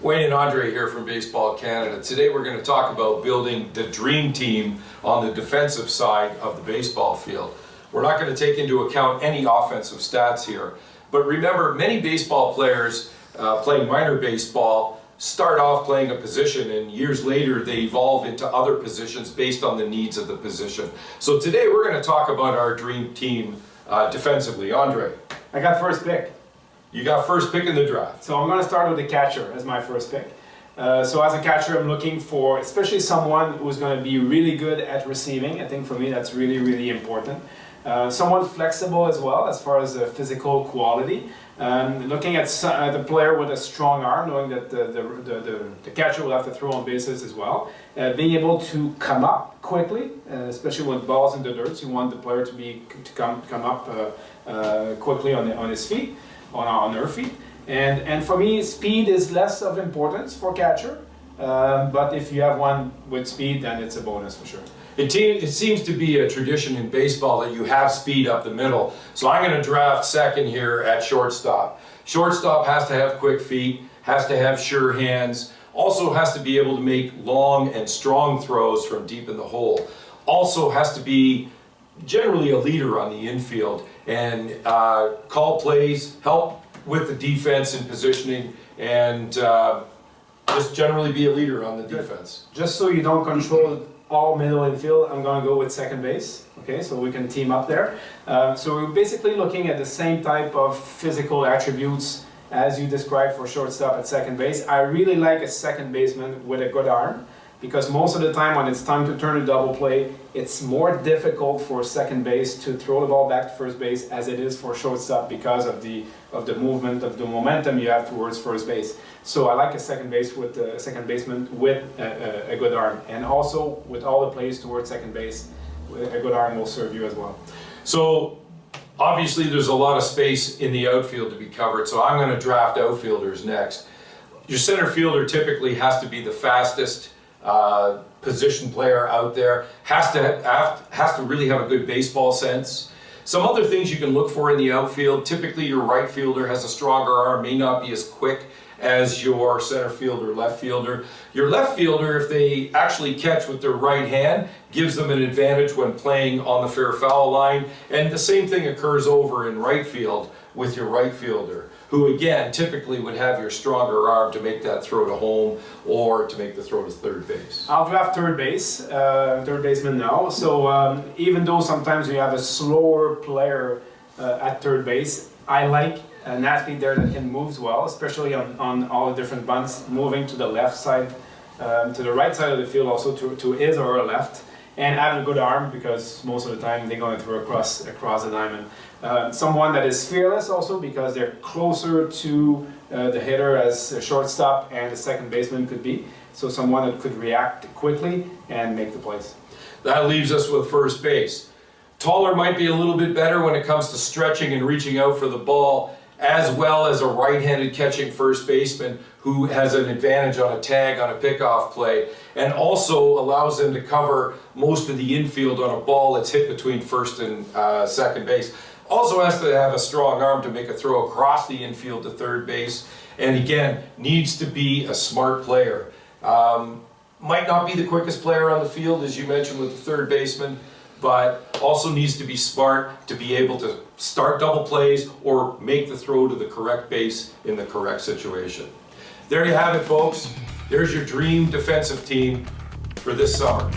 Wayne and Andre here from Baseball Canada. Today we're going to talk about building the dream team on the defensive side of the baseball field. We're not going to take into account any offensive stats here, but remember, many baseball players playing minor baseball start off playing a position and years later they evolve into other positions based on the needs of the position. So today we're going to talk about our dream team defensively. Andre, I got first pick. you got first pick in the draft. So I'm going to start with the catcher as my first pick. So as a catcher, I'm looking for especially someone who's going to be really good at receiving. I think for me that's really, really important. Someone flexible as well as far as the physical quality. Looking at the player with a strong arm, knowing that the catcher will have to throw on bases as well. Being able to come up quickly, especially when balls in the dirt. You want the player to come up quickly on his feet. On her feet, and for me, speed is less of importance for catcher. But if you have one with speed, then it's a bonus for sure. It seems to be a tradition in baseball that you have speed up the middle. So I'm going to draft second here at shortstop. Shortstop has to have quick feet, has to have sure hands, also has to be able to make long and strong throws from deep in the hole. Also has to be generally a leader on the infield and call plays, help with the defense and positioning, and just generally be a leader on the defense. Just so you don't control all middle infield, I'm going to go with second base. Okay, so we can team up there. So we're basically looking at the same type of physical attributes as you described for shortstop at second base. I really like a second baseman with a good arm, because most of the time when it's time to turn a double play, it's more difficult for second base to throw the ball back to first base as it is for shortstop because of the movement, of the momentum you have towards first base. So I like a second baseman with a good arm, and also with all the plays towards second base, a good arm will serve you as well. So obviously there's a lot of space in the outfield to be covered, so I'm going to draft outfielders next. Your center fielder typically has to be the fastest position player out there, has to really have a good baseball sense. Some other things you can look for in the outfield: typically your right fielder has a stronger arm, may not be as quick as your center fielder, left fielder. Your left fielder, if they actually catch with their right hand, gives them an advantage when playing on the fair foul line. And the same thing occurs over in right field with your right fielder, who again typically would have your stronger arm to make that throw to home or to make the throw to third base. I'll draft third baseman now. So even though sometimes you have a slower player at third base, I like an athlete there that can move well, especially on all the different bunts, moving to the left side, to the right side of the field, also to his or her left, and having a good arm, because most of the time they're going to throw across the diamond. Someone that is fearless also, because they're closer to the hitter as a shortstop and a second baseman could be. So someone that could react quickly and make the plays. That leaves us with first base. Taller might be a little bit better when it comes to stretching and reaching out for the ball, as well as a right-handed catching first baseman who has an advantage on a tag on a pickoff play, and also allows them to cover most of the infield on a ball that's hit between first and second base. Also has to have a strong arm to make a throw across the infield to third base, and again, needs to be a smart player. Might not be the quickest player on the field, as you mentioned with the third baseman, but also needs to be smart to be able to start double plays or make the throw to the correct base in the correct situation. There you have it, folks. There's your dream defensive team for this summer.